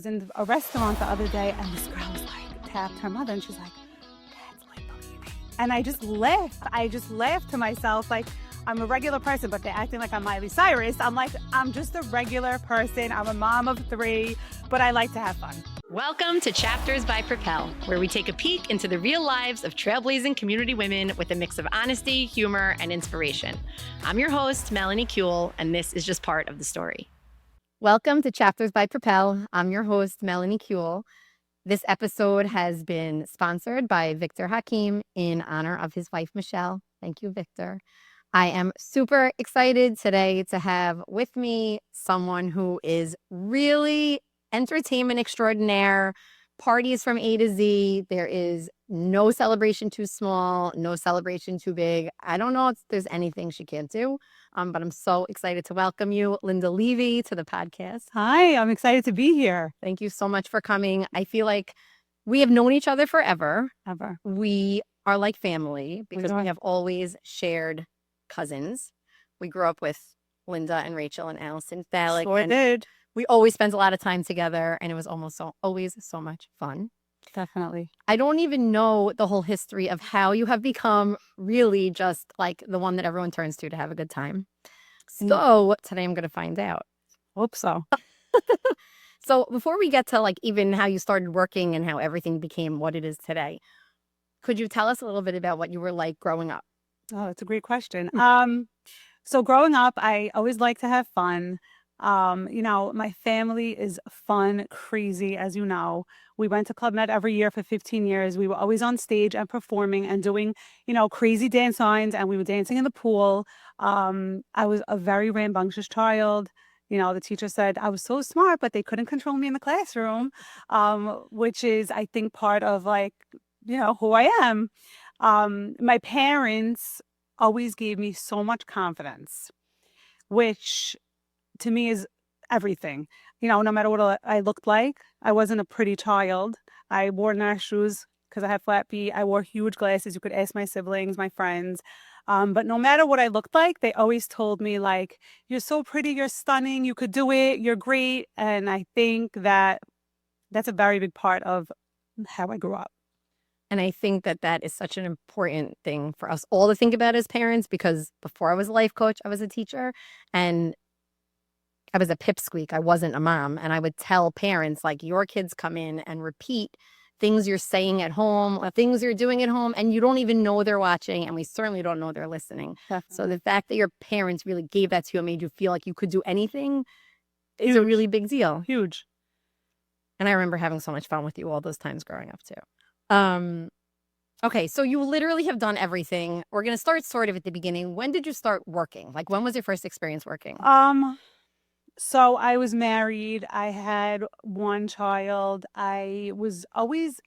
was in a restaurant the other day and this girl was like, tapped her mother and she's like, that's Lynda Levy. And I just laughed. I just laughed to myself like, I'm a regular person, but they're acting like I'm Miley Cyrus. I'm like, I'm just a regular person. I'm a mom of 3, but I like to have fun. Welcome to Chapters by Propel, where we take a peek into the real lives of trailblazing community women with a mix of honesty, humor, and inspiration. I'm your host, Melanie Kuehl, and this is just part of the story. Welcome to Chapters by Propel. I'm your host, Melanie Kuehl. This episode has been sponsored by Victor Hakim in honor of his wife, Michelle. Thank you, Victor. I am super excited today to have with me someone who is really entertainment extraordinaire, parties from A to Z. There is no celebration too small, no celebration too big. I don't know if there's anything she can't do, but I'm so excited to welcome you, Lynda Levy, to the podcast. Hi, I'm excited to be here. Thank you so much for coming. I feel like we have known each other forever. Ever. We are like family because are. we have always shared cousins. We grew up with Lynda and Rachel and Allison Thalick. Sure did. We always spent a lot of time together, and it was always so much fun. Definitely. I don't even know the whole history of how you have become really just like the one that everyone turns to have a good time. So today I'm going to find out. Hope so. So before we get to like even how you started working and how everything became what it is today, could you tell us a little bit about what you were like growing up? Oh, it's a great question. So growing up, I always like to have fun. My family is fun, crazy, as you know. We went to Club Med every year for 15 years. We were always on stage and performing and doing, crazy dance signs, and we were dancing in the pool. I was a very rambunctious child. The teacher said I was so smart, but they couldn't control me in the classroom, which is, I think, part of who I am. My parents always gave me so much confidence, which to me is everything. No matter what I looked like, I wasn't a pretty child. I wore nice shoes because I had flat feet. I wore huge glasses. You could ask my siblings, my friends. But no matter what I looked like, they always told me, like, you're so pretty, you're stunning, you could do it, you're great. And I think that that's a very big part of how I grew up. And I think that that is such an important thing for us all to think about as parents, because before I was a life coach, I was a teacher and I was a pipsqueak. I wasn't a mom. And I would tell parents, like, your kids come in and repeat things you're saying at home or things you're doing at home, and you don't even know they're watching. And we certainly don't know they're listening. Definitely. So the fact that your parents really gave that to you and made you feel like you could do anything is a really big deal. Huge. And I remember having so much fun with you all those times growing up too. Okay, so you literally have done everything. We're going to start sort of at the beginning. When did you start working? Like, when was your first experience working? So I was married. I had one child. I was always,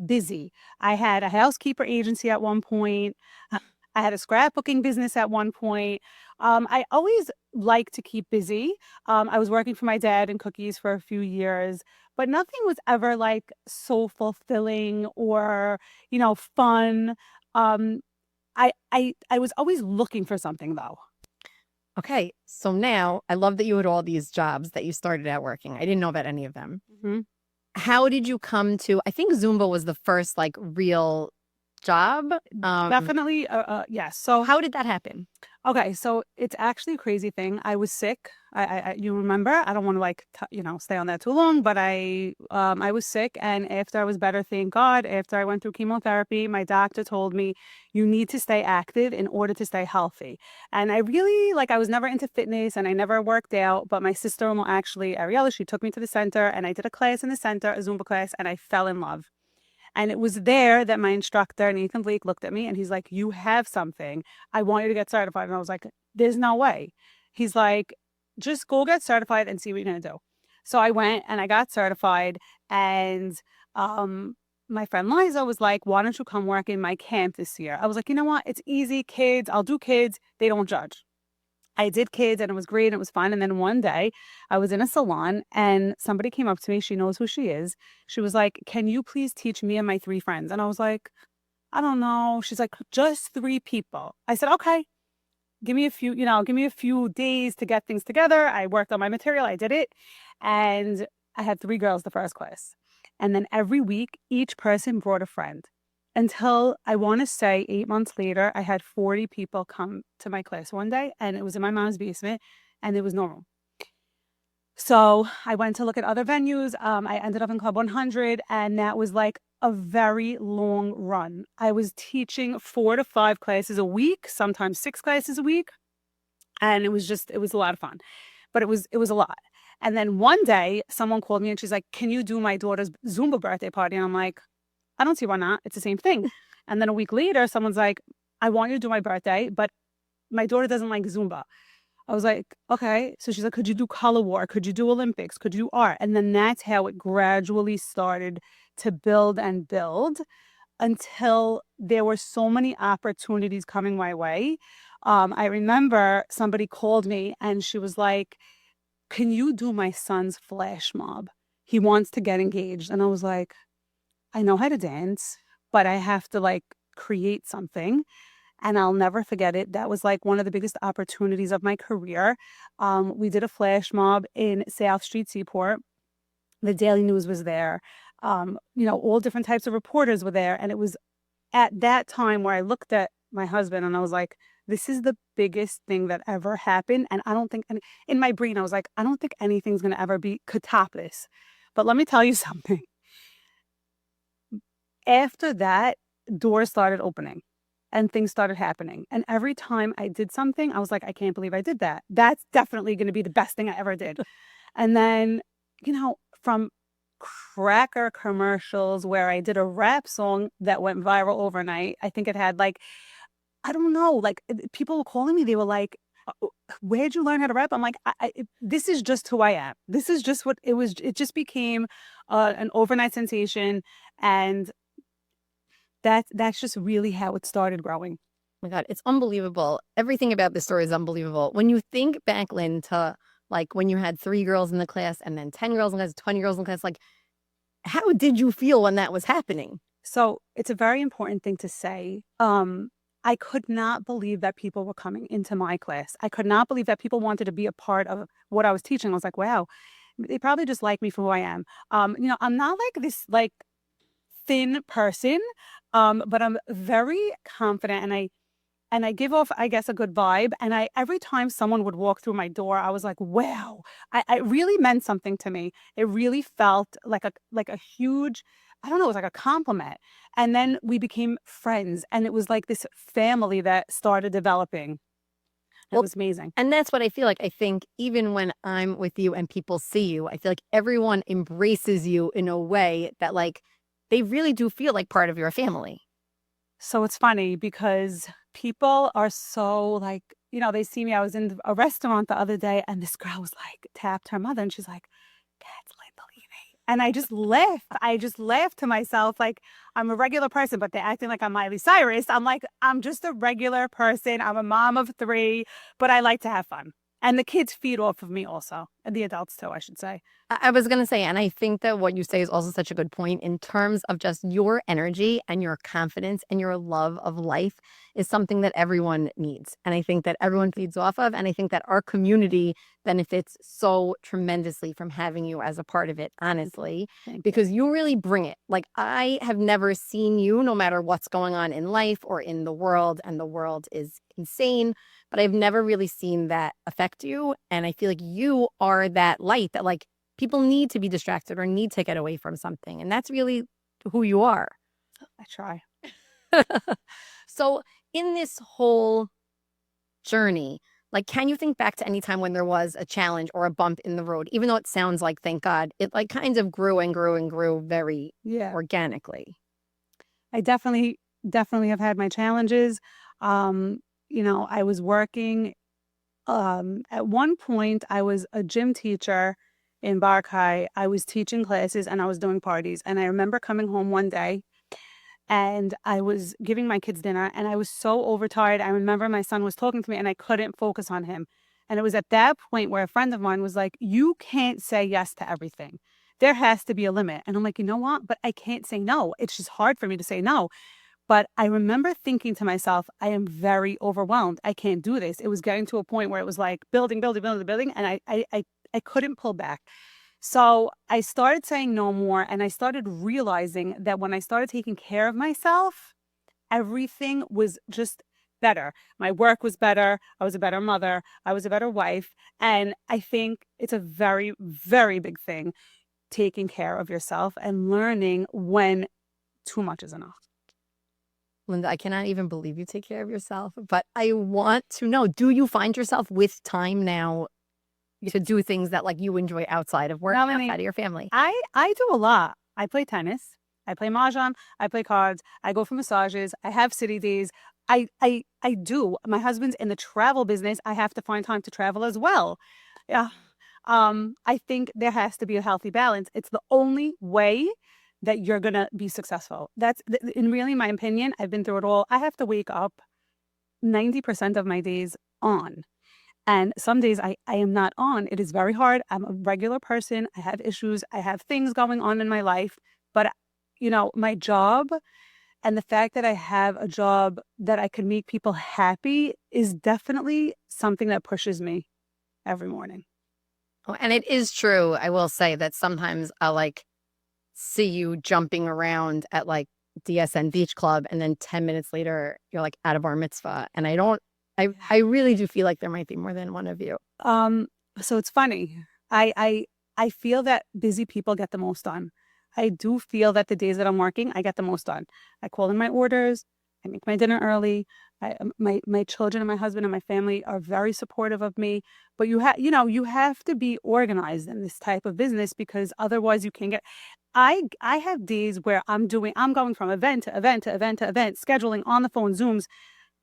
busy. I had a housekeeper agency at one point. I had a scrapbooking business at one point. I always like to keep busy. I was working for my dad in cookies for a few years, but nothing was ever like so fulfilling or, fun. I was always looking for something though. Okay, so now I love that you had all these jobs that you started out working. I didn't know about any of them. Mm-hmm. How did you come to, I think Zumba was the first like real job. Definitely. Yes. So how did that happen? Okay, so it's actually a crazy thing. I was sick. You remember? I don't want to stay on that too long, but I was sick, and after I was better, thank God. After I went through chemotherapy, my doctor told me you need to stay active in order to stay healthy. And I really I was never into fitness, and I never worked out. But my sister-in-law, actually, Ariella, she took me to the center, and I did a class in the center, a Zumba class, and I fell in love. And it was there that my instructor, Nathan Blake, looked at me and he's like, you have something. I want you to get certified. And I was like, there's no way. He's like, just go get certified and see what you're going to do. So I went and I got certified. And my friend Liza was like, why don't you come work in my camp this year? I was like, you know what? It's easy. Kids. I'll do kids. They don't judge. I did kids and it was great and it was fun. And then one day I was in a salon and somebody came up to me. She knows who she is. She was like, can you please teach me and my 3 friends? And I was like, I don't know. She's like, just 3 people. I said, okay, give me a few days to get things together. I worked on my material. I did it. And I had 3 girls the first class. And then every week, each person brought a friend. Until I want to say 8 months later, I had 40 people come to my class one day, and it was in my mom's basement, and it was normal. So I went to look at other venues. I ended up in Club 100, and that was like a very long run. I was teaching 4 to 5 classes a week, sometimes 6 classes a week. And it was a lot of fun, but it was a lot. And then one day someone called me and she's like, can you do my daughter's Zumba birthday party? And I'm like, I don't see why not. It's the same thing. And then a week later, someone's like, I want you to do my birthday, but my daughter doesn't like Zumba. I was like, okay. So she's like, could you do color war? Could you do Olympics? Could you do art? And then that's how it gradually started to build and build until there were so many opportunities coming my way. I remember somebody called me and she was like, can you do my son's flash mob? He wants to get engaged. And I was like, I know how to dance, but I have to like create something. And I'll never forget it. That was like one of the biggest opportunities of my career. We did a flash mob in South Street Seaport. The Daily News was there. All different types of reporters were there. And it was at that time where I looked at my husband and I was like, this is the biggest thing that ever happened. And I don't think, and in my brain, I was like, I don't think anything's going to ever could top this. But let me tell you something. After that, doors started opening and things started happening. And every time I did something, I was like, I can't believe I did that. That's definitely going to be the best thing I ever did. And then, from cracker commercials where I did a rap song that went viral overnight. I think it had like, I don't know, like people were calling me. They were like, where'd you learn how to rap? I'm like, this is just who I am. This is just what it was. It just became an overnight sensation. And that's just really how it started growing. Oh my God, it's unbelievable. Everything about this story is unbelievable. When you think back, Lynn, to like when you had 3 girls in the class and then 10 girls in class, 20 girls in class, like how did you feel when that was happening? So it's a very important thing to say. I could not believe that people were coming into my class. I could not believe that people wanted to be a part of what I was teaching. I was like, wow, they probably just like me for who I am. I'm not like this like thin person, but I'm very confident and I give off, I guess, a good vibe. And every time someone would walk through my door, I was like, wow, I really meant something to me. It really felt like a huge, I don't know, it was like a compliment. And then we became friends and it was like this family that started developing. It was amazing. And that's what I feel like. I think even when I'm with you and people see you, I feel like everyone embraces you in a way that like they really do feel like part of your family. So it's funny because people are so like, they see me. I was in a restaurant the other day and this girl was like, tapped her mother and she's like, that's Lynda Levy. And I just laughed. I just laughed to myself like I'm a regular person, but they're acting like I'm Miley Cyrus. I'm like, I'm just a regular person. I'm a mom of 3, but I like to have fun. And the kids feed off of me also. And the adults too, I should say. I was going to say, and I think that what you say is also such a good point in terms of just your energy and your confidence and your love of life is something that everyone needs. And I think that everyone feeds off of. And I think that our community benefits so tremendously from having you as a part of it, honestly, because you really bring it. Like I have never seen you, no matter what's going on in life or in the world, and the world is insane, but I've never really seen that affect you. And I feel like you are that light that like people need to be distracted or need to get away from something. And that's really who you are. I try. So in this whole journey, like, can you think back to any time when there was a challenge or a bump in the road, even though it sounds like, thank God, it like kind of grew and grew and grew very organically? I definitely have had my challenges. I was working. At one point, I was a gym teacher in Barkai. I was teaching classes and I was doing parties. And I remember coming home one day and I was giving my kids dinner and I was so overtired. I remember my son was talking to me and I couldn't focus on him. And it was at that point where a friend of mine was like, you can't say yes to everything. There has to be a limit. And I'm like, you know what? But I can't say no. It's just hard for me to say no. But I remember thinking to myself, I am very overwhelmed. I can't do this. It was getting to a point where it was like building, and I couldn't pull back. So I started saying no more, and I started realizing that when I started taking care of myself, everything was just better. My work was better. I was a better mother. I was a better wife. And I think it's a very, very big thing, taking care of yourself and learning when too much is enough. Lynda, I cannot even believe you take care of yourself, but I want to know, do you find yourself with time now to do things that like you enjoy outside of work, Melanie, outside of your family? I do a lot. I play tennis. I play mahjong. I play cards. I go for massages. I have city days. I do. My husband's in the travel business. I have to find time to travel as well. Yeah. I think there has to be a healthy balance. It's the only way that you're gonna be successful. That's in really my opinion. I've been through it all. I have to wake up 90% of my days on. And some days I am not on. It is very hard. I'm a regular person. I have issues. I have things going on in my life. But, my job and the fact that I have a job that I can make people happy is definitely something that pushes me every morning. Oh, and it is true. I will say that sometimes I like see you jumping around at like DSN Beach Club, and then 10 minutes later, you're like at a bar mitzvah. And I really do feel like there might be more than one of you. So it's funny. I feel that busy people get the most done. I do feel that the days that I'm working, I get the most done. I call in my orders. I make my dinner early. My children and my husband and my family are very supportive of me. But you have to be organized in this type of business because otherwise you can't get. I have days where I'm going from event to event to event to event, scheduling on the phone Zooms,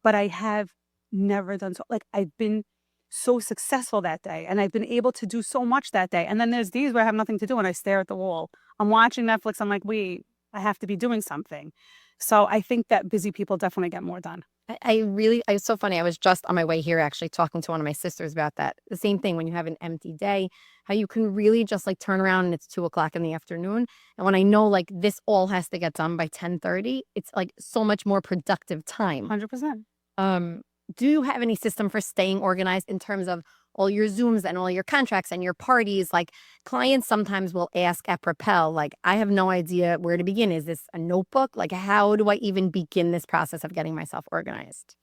but I have never done so. Like I've been so successful that day and I've been able to do so much that day. And then there's days where I have nothing to do and I stare at the wall. I'm watching Netflix. I'm like, wait, I have to be doing something. So I think that busy people definitely get more done. It's so funny. I was just on my way here actually talking to one of my sisters about that. The same thing when you have an empty day, how you can really just like turn around and it's 2 o'clock in the afternoon. And when I know like this all has to get done by 10:30, it's like so much more productive time. 100%. Do you have any system for staying organized in terms of all your Zooms and all your contracts and your parties? Like clients sometimes will ask at Propel, like, I have no idea where to begin. Is this a notebook? Like, how do I even begin this process of getting myself organized?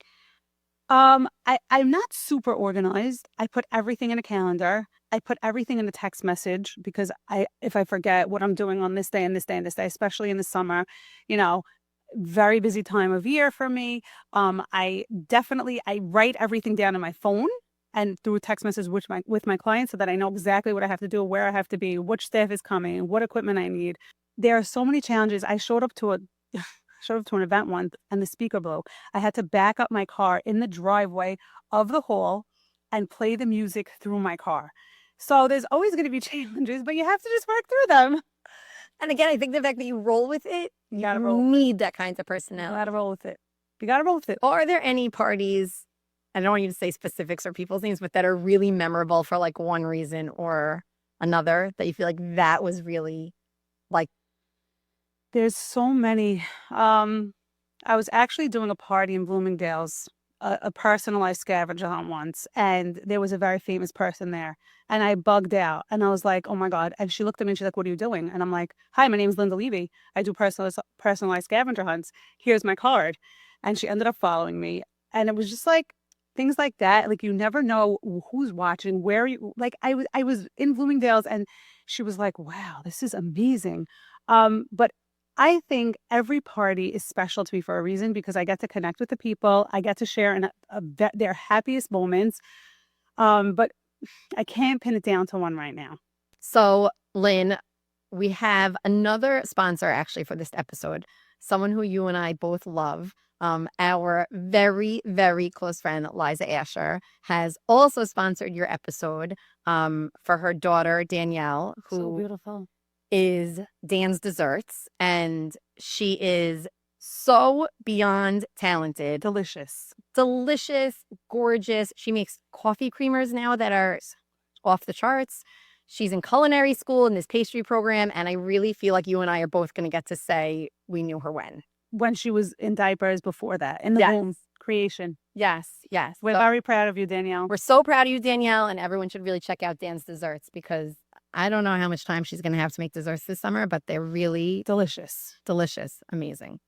I'm not super organized. I put everything in a calendar. I put everything in a text message because if I forget what I'm doing on this day and this day and this day, especially in the summer, you know, very busy time of year for me. I write everything down on my phone and through text message with my clients so that I know exactly what I have to do, where I have to be, which staff is coming, what equipment I need. There are so many challenges. I showed up to an event once and the speaker blew. I had to back up my car in the driveway of the hall and play the music through my car. So there's always going to be challenges, but you have to just work through them. And again, I think the fact that you roll with it, You gotta you roll. need that kind of You personality. gotta roll with it. You gotta roll with it. Are there any parties, I don't want you to say specifics or people's names, but that are really memorable for like one reason or another that you feel like that was really like, There's so many. I was actually doing a party in Bloomingdale's, a personalized scavenger hunt once, and there was a very famous person there. And I bugged out, and I was like, "Oh my god!" And she looked at me, and she's like, "What are you doing?" And I'm like, "Hi, my name is Lynda Levy. I do personalized scavenger hunts. Here's my card." And she ended up following me, and it was just like things like that. Like you never know who's watching, where you. Like I was in Bloomingdale's, and she was like, "Wow, this is amazing." But I think every party is special to me for a reason because I get to connect with the people. I get to share in their happiest moments. But I can't pin it down to one right now. so Lynn, we have another sponsor actually for this episode, someone who you and I both love. Our very, very close friend, Liza Asher, has also sponsored your episode for her daughter, Danielle, So who beautiful. is Dan's Desserts. And she is so beyond talented, Delicious. delicious, gorgeous. She makes coffee creamers now that are off the charts. She's in culinary school in this pastry program. And I really feel like you and I are both going to get to say we knew her when. When she was in diapers before that, in the Yes. womb creation. Yes, yes. We're So very proud of you, Danielle. we're so proud of you, Danielle. And everyone should really check out Dan's Desserts because I don't know how much time she's going to have to make desserts this summer, but they're really Delicious. delicious. Amazing.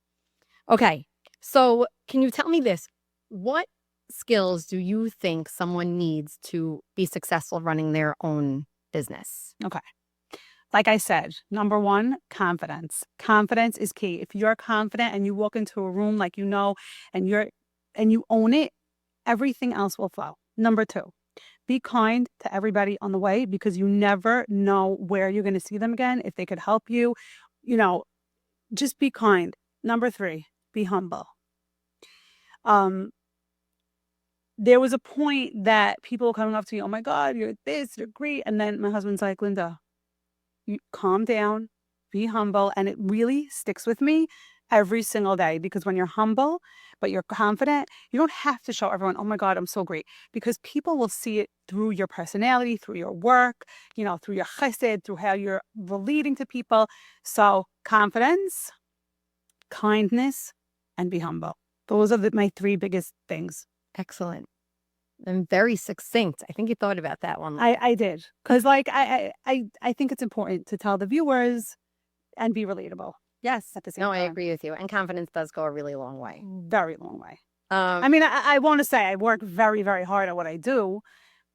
Okay. So can you tell me this? What skills do you think someone needs to be successful running their own business? Okay. Like I said, number one, confidence. Confidence is key. If you're confident and you walk into a room like you know and you own it, everything else will flow. Number two, be kind to everybody on the way because you never know where you're going to see them again. If they could help you, you know, just be kind. Number three, be humble. Um, there was a point that people were coming up to me, oh my God, you're this, you're great. And then my husband's like, Lynda, you calm down, be humble. And it really sticks with me every single day because when you're humble, but you're confident, you don't have to show everyone, oh my God, I'm so great. Because people will see it through your personality, through your work, through your chesed, through how you're relating to people. So confidence, kindness, and be humble. Those are my three biggest things. Excellent. And very succinct. I think you thought about that one. I did. Because I think it's important to tell the viewers and be relatable. Yes. At the same No, time. I agree with you. And confidence does go a really long way. Very long way. I mean, I want to say I work very, very hard at what I do,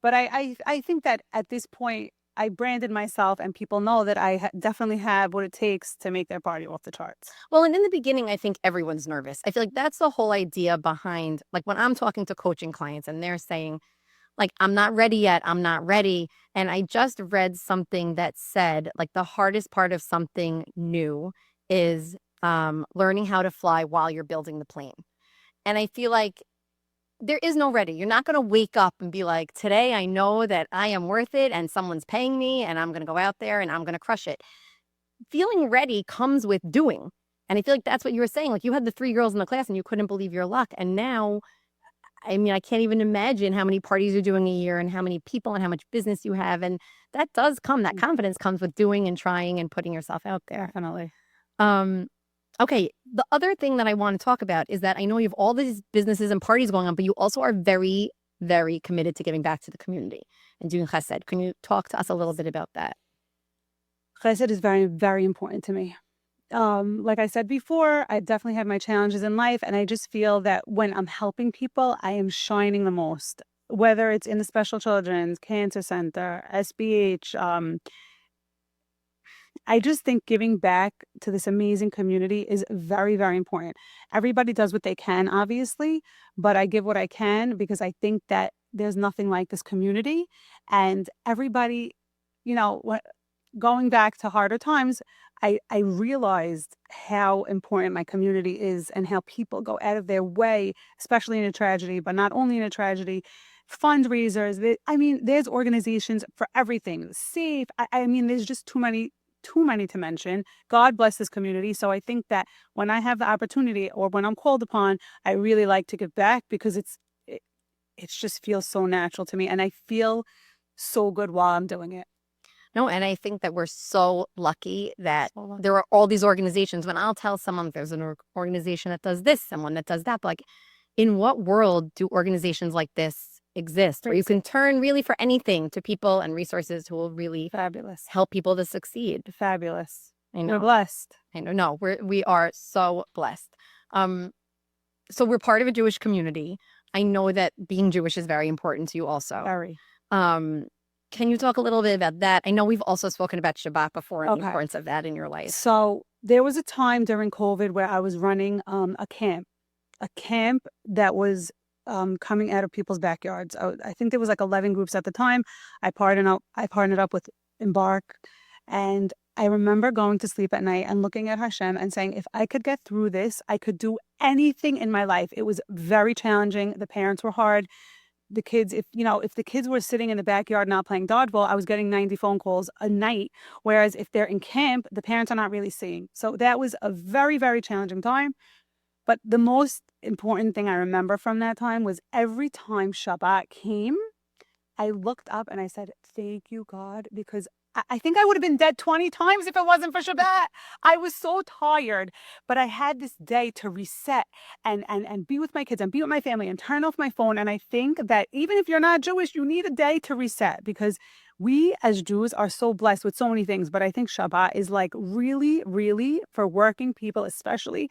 but I think that at this point, I branded myself and people know that I definitely have what it takes to make their party off the charts. Well, and in the beginning, I think everyone's nervous. I feel like that's the whole idea behind, like when I'm talking to coaching clients and they're saying, like, I'm not ready yet, I'm not ready. And I just read something that said, like, the hardest part of something new is learning how to fly while you're building the plane. And I feel like there is no ready. You're not going to wake up and be like, today I know that I am worth it and someone's paying me and I'm going to go out there and I'm going to crush it. Feeling ready comes with doing. And I feel like that's what you were saying. Like you had the 3 girls in the class and you couldn't believe your luck. And now, I mean, I can't even imagine how many parties you're doing a year and how many people and how much business you have. And that does come, that confidence comes with doing and trying and putting yourself out there. Definitely. Okay, the other thing that I want to talk about is that I know you have all these businesses and parties going on, but you also are very, very committed to giving back to the community and doing chesed. Can you talk to us a little bit about that? Chesed is very, very important to me. Like I said before, I definitely have my challenges in life, and I just feel that when I'm helping people, I am shining the most. Whether it's in the Special Children's Cancer Center, SBH, I just think giving back to this amazing community is very, very important. Everybody does what they can, obviously, but I give what I can because I think that there's nothing like this community. And everybody, going back to harder times, I realized how important my community is and how people go out of their way, especially in a tragedy, but not only in a tragedy, fundraisers. There's organizations for everything. Safe. I mean, there's just too many to mention. God bless this community. So I think that when I have the opportunity or when I'm called upon, I really like to give back because it just feels so natural to me. And I feel so good while I'm doing it. No, and I think that we're so lucky that there are all these organizations. When I'll tell someone there's an organization that does this, someone that does that, but like in what world do organizations like this exist where you can turn really for anything to people and resources who will really Fabulous help people to succeed? Fabulous. I know. We're blessed. I know. No, we are so blessed. So we're part of a Jewish community. I know that being Jewish is very important to you also. Very. Can you talk a little bit about that? I know we've also spoken about Shabbat before and the importance of that in your life. So there was a time during COVID where I was running a camp that was coming out of people's backyards. I think there was like 11 groups at the time. I partnered up with Embark, and I remember going to sleep at night and looking at Hashem and saying, if I could get through this, I could do anything in my life. It was very challenging. The parents were hard. The kids, if the kids were sitting in the backyard not playing dodgeball, I was getting 90 phone calls a night. Whereas if they're in camp, the parents are not really seeing. So that was a very, very challenging time. But the most important thing I remember from that time was every time Shabbat came, I looked up and I said, thank you, God, because I think I would have been dead 20 times if it wasn't for Shabbat. I was so tired, but I had this day to reset and be with my kids and be with my family and turn off my phone. And I think that even if you're not Jewish, you need a day to reset because we as Jews are so blessed with so many things. But I think Shabbat is like really, really for working people, especially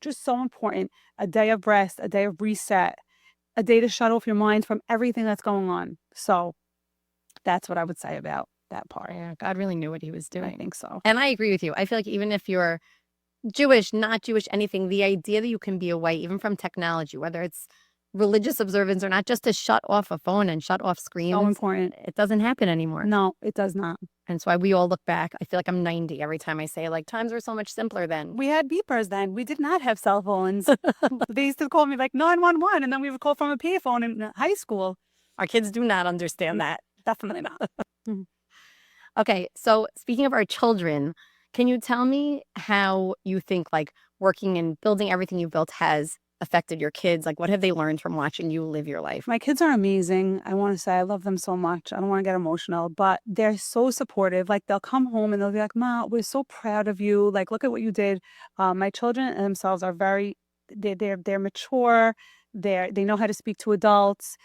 just so important. A day of rest, a day of reset, a day to shut off your mind from everything that's going on. So that's what I would say about that part. Yeah, God really knew what he was I doing. think so. And I agree with you. I feel like even if you're Jewish, not Jewish, anything, the idea that you can be away, even from technology, whether it's religious observance or not, just to shut off a phone and shut off So screens, important. it doesn't happen anymore. No, it does not. And it's why we all look back. I feel like I'm 90 every time I say, like, times were so much simpler then. We had beepers then. We did not have cell phones. They used to call me like 911, and then we would call from a payphone in high school. Our kids do not understand that. Definitely not. Okay, so speaking of our children, can you tell me how you think like working and building everything you built has affected your kids? Like, what have they learned from watching you live your life? My kids are amazing. I want to say I love them so much. I don't want to get emotional, but they're so supportive. Like they'll come home and they'll be like, "Ma, we're so proud of you. Like, look at what you did." My children themselves are very, they're mature. They know how to speak to adults.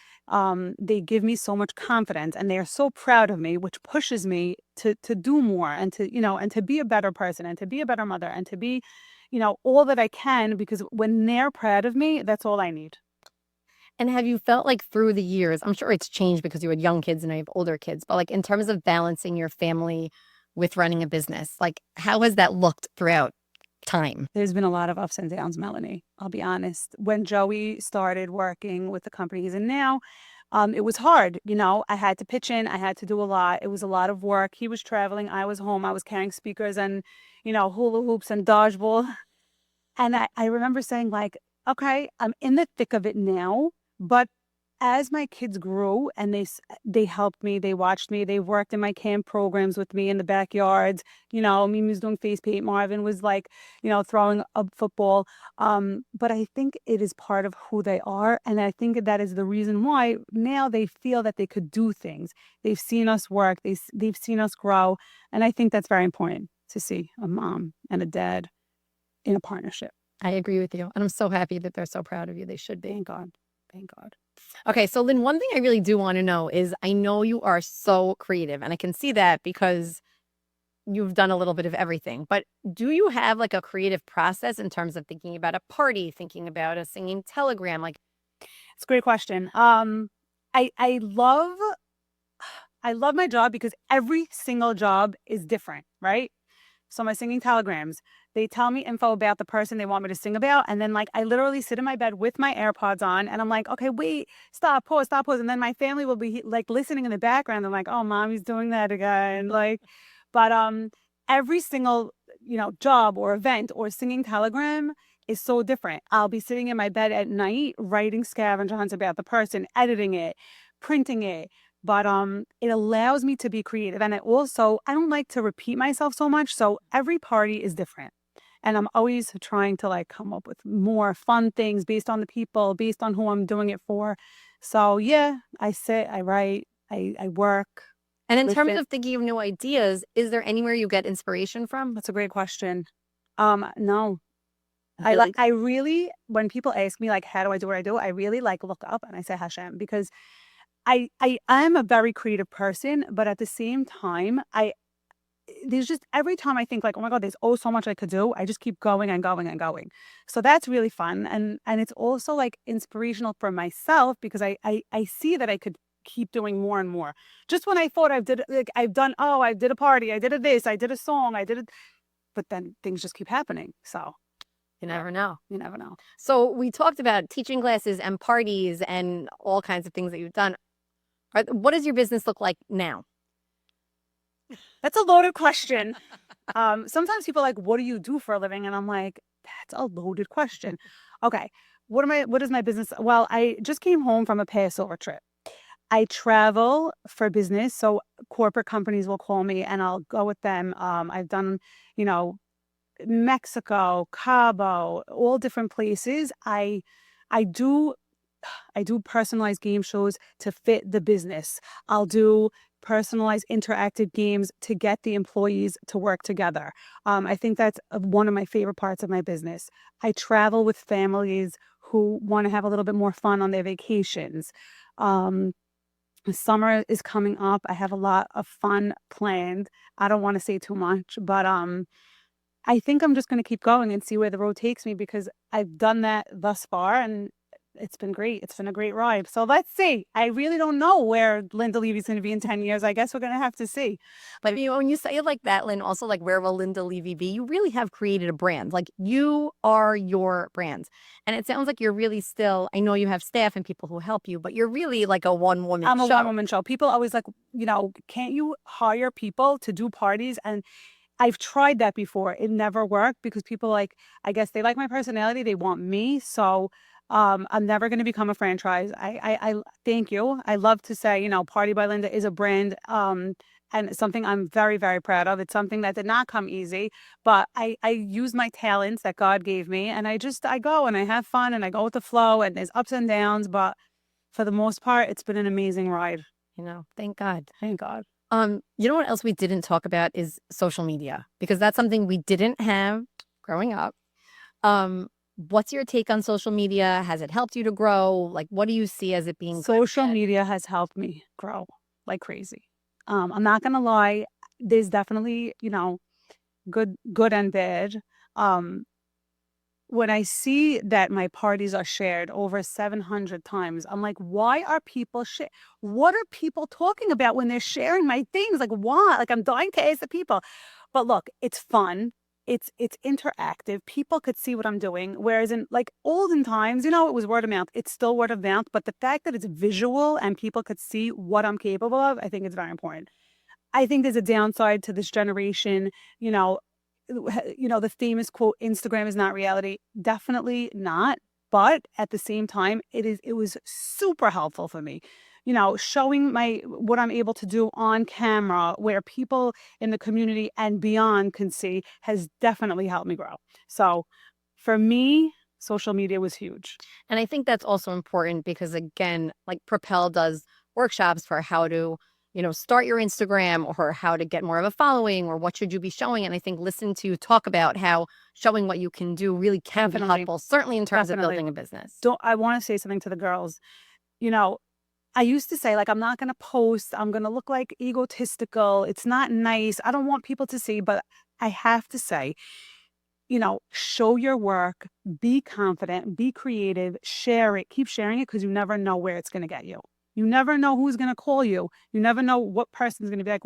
They give me so much confidence, and they are so proud of me, which pushes me to do more and to and to be a better person and to be a better mother and to be, all that I can. Because when they're proud of me, that's all I need. And have you felt like through the years, I'm sure it's changed because you had young kids and now you have older kids, but like in terms of balancing your family with running a business, like how has that looked throughout time? There's been a lot of ups and downs, Melanie. I'll be honest. When Joey started working with the company he's in now, it was hard. I had to pitch in. I had to do a lot. It was a lot of work. He was traveling. I was home. I was carrying speakers and, hula hoops and dodgeball. And I remember saying like, okay, I'm in the thick of it now, but as my kids grew and they helped me, they watched me, they worked in my camp programs with me in the backyards. Mimi was doing face paint, Marvin was like, throwing a football. But I think it is part of who they are, and I think that is the reason why now they feel that they could do things. They've seen us work, they've seen us grow, and I think that's very important to see a mom and a dad in a partnership. I agree with you. And I'm so happy that they're so proud of you. They should be. Thank God. Thank God. Okay, so Lynn, one thing I really do want to know is I know you are so creative, and I can see that because you've done a little bit of everything. But do you have like a creative process in terms of thinking about a party, thinking about a singing telegram? Like, it's a great question. I love my job because every single job is different, right? So my singing telegrams, they tell me info about the person they want me to sing about. And then like, I literally sit in my bed with my AirPods on and I'm like, okay, wait, stop, pause. And then my family will be like listening in the background. I'm like, oh, mommy's doing that again. Like, but every single, job or event or singing telegram is so different. I'll be sitting in my bed at night, writing scavenger hunts about the person, editing it, printing it. But it allows me to be creative. And I don't like to repeat myself so much. So every party is different. And I'm always trying to like come up with more fun things based on the people, based on who I'm doing it for. So yeah, I sit, I write, I work. and in terms of thinking of new ideas, is there anywhere you get inspiration from? That's a great question. No. I really, when people ask me like, how do I do what I do? I really like look up and I say Hashem, because I am a very creative person, but at the same time, there's just every time I think like, oh my God, there's so much I could do. I just keep going and going and going. So that's really fun. And it's also like inspirational for myself because I see that I could keep doing more and more. Just when I thought I did a party, I did this, I did a song, but then things just keep happening. So You never know. you never know. So we talked about teaching classes and parties and all kinds of things that you've done. What does your business look like now? That's a loaded question. Sometimes people are like, what do you do for a living? And I'm like, that's a loaded question. Okay. What is my business? Well, I just came home from a Passover trip. I travel for business. So corporate companies will call me and I'll go with them. I've done, Mexico, Cabo, all different places. I do personalized game shows to fit the business. I'll do personalized interactive games to get the employees to work together. I think that's one of my favorite parts of my business. I travel with families who want to have a little bit more fun on their vacations. Um, Summer is coming up. I have a lot of fun planned. I don't want to say too much, but I think I'm just going to keep going and see where the road takes me because I've done that thus far and it's been great. It's been a great ride. So let's see. I really don't know where Lynda Levy's going to be in 10 years. I guess we're going to have to see. But when you say it like that, Lynn, also like where will Lynda Levy be? You really have created a brand. Like you are your brand. And it sounds like you're really still, I know you have staff and people who help you, but you're really like a one-woman show. I'm a one-woman show. People always like, can't you hire people to do parties? And I've tried that before. It never worked because people I guess they like my personality. They want me. So I'm never going to become a franchise. I thank you. I love to say, Party by Lynda is a brand. And it's something I'm very, very proud of. It's something that did not come easy, but I use my talents that God gave me. And I go and I have fun and I go with the flow and there's ups and downs. But for the most part, it's been an amazing ride. Thank God. Thank God. You know what else we didn't talk about is social media, because that's something we didn't have growing up. What's your take on social media? Has it helped you to grow? Like, what do you see as it being? Social media has helped me grow like crazy. I'm not gonna lie. There's definitely, good and bad. When I see that my parties are shared over 700 times, I'm like, why are people what are people talking about when they're sharing my things? Like, why? Like, I'm dying to ask the people. But look, it's fun. It's interactive. People could see what I'm doing. Whereas in like olden times, it was word of mouth. It's still word of mouth. But the fact that it's visual and people could see what I'm capable of, I think it's very important. I think there's a downside to this generation, the famous quote, Instagram is not reality. Definitely not. But at the same time, it was super helpful for me, showing what I'm able to do on camera where people in the community and beyond can see has definitely helped me grow. So for me, social media was huge. And I think that's also important because, again, like Propel does workshops for how to, start your Instagram or how to get more of a following or what should you be showing. And I think listen to you talk about how showing what you can do really can be helpful, certainly in terms of building a business. I want to say something to the girls. I used to say, like, I'm not going to post. I'm going to look like egotistical. It's not nice. I don't want people to see, but I have to say, show your work, be confident, be creative, share it, keep sharing it because you never know where it's going to get you. You never know who's going to call you. You never know what person's going to be like,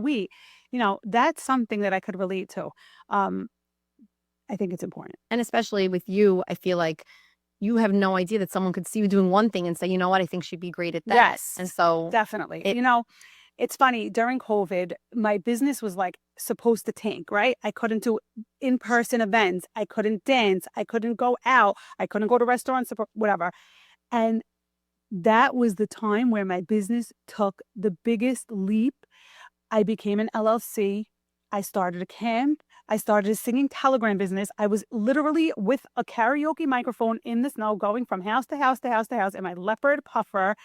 that's something that I could relate to. I think it's important. And especially with you, I feel like you have no idea that someone could see you doing one thing and say, you know what, I think she'd be great at that. Yes. And so definitely. It's funny, during COVID, my business was like supposed to tank, right? I couldn't do in-person events. I couldn't dance. I couldn't go out. I couldn't go to restaurants, whatever. And that was the time where my business took the biggest leap. I became an LLC. I started a camp. I started a singing telegram business. I was literally with a karaoke microphone in the snow, going from house to house to house to house in my leopard puffer,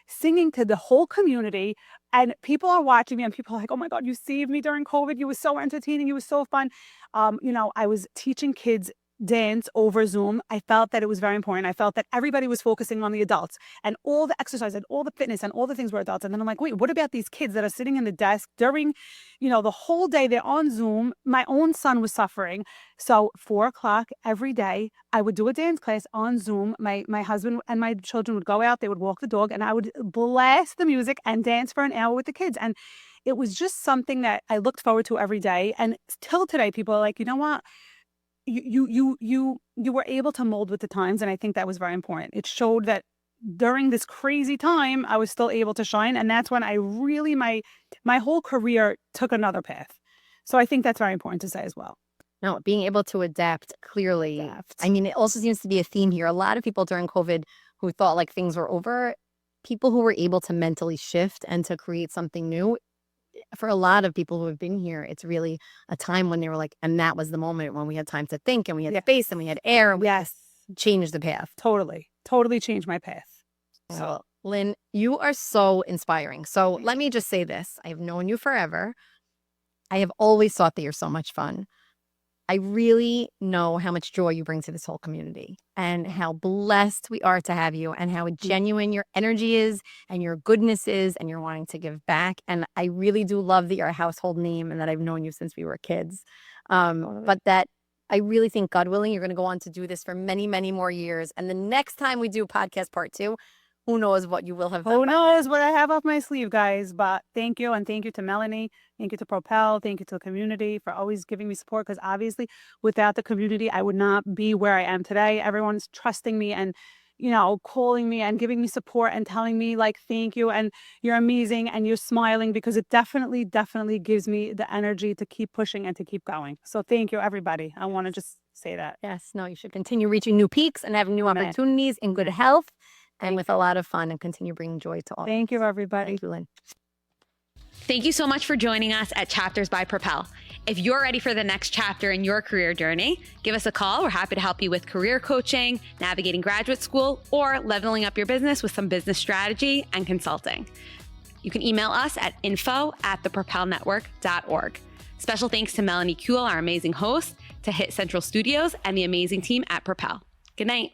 singing to the whole community. And people are watching me and people are like, oh my God, you saved me during COVID. You were so entertaining. You were so fun. I was teaching kids dance over Zoom. I felt that it was very important. I felt that everybody was focusing on the adults and all the exercise and all the fitness and all the things were adults. And then I'm like, wait, what about these kids that are sitting in the desk during, the whole day they're on Zoom? My own son was suffering. So 4:00 every day, I would do a dance class on Zoom. My husband and my children would go out, they would walk the dog and I would blast the music and dance for an hour with the kids. And it was just something that I looked forward to every day. And till today, people are like, you know what? You were able to mold with the times, and I think that was very important. It showed that during this crazy time, I was still able to shine, and that's when I really my whole career took another path. So I think that's very important to say as well. No, being able to adapt clearly. I mean, it also seems to be a theme here. A lot of people during COVID who thought like things were over, people who were able to mentally shift and to create something new. For a lot of people who have been here, it's really a time when they were like, and that was the moment when we had time to think and we had space and we had air and we changed the path. Totally changed my path. So Lynn, you are so inspiring. So let me just say this. I have known you forever. I have always thought that you're so much fun. I really know how much joy you bring to this whole community and how blessed we are to have you and how genuine your energy is and your goodness is and you're wanting to give back. And I really do love that you're a household name and that I've known you since we were kids. But that I really think, God willing, you're going to go on to do this for many, many more years. And the next time we do podcast part 2, who knows what you will have done. Who knows what I have up my sleeve, guys. But thank you. And thank you to Melanie. Thank you to Propel. Thank you to the community for always giving me support. Because obviously, without the community, I would not be where I am today. Everyone's trusting me and, calling me and giving me support and telling me, like, thank you. And you're amazing. And you're smiling because it definitely, definitely gives me the energy to keep pushing and to keep going. So thank you, everybody. I want to just say that. Yes. No, you should continue reaching new peaks and having new opportunities in good health. And with a lot of fun and continue bringing joy to all. Thank you, everybody. Thank you, Lynn. Thank you so much for joining us at Chapters by Propel. If you're ready for the next chapter in your career journey, give us a call. We're happy to help you with career coaching, navigating graduate school, or leveling up your business with some business strategy and consulting. You can email us at info@thepropelnetwork.org. Special thanks to Melanie Kuehl, our amazing host, to Hit Central Studios, and the amazing team at Propel. Good night.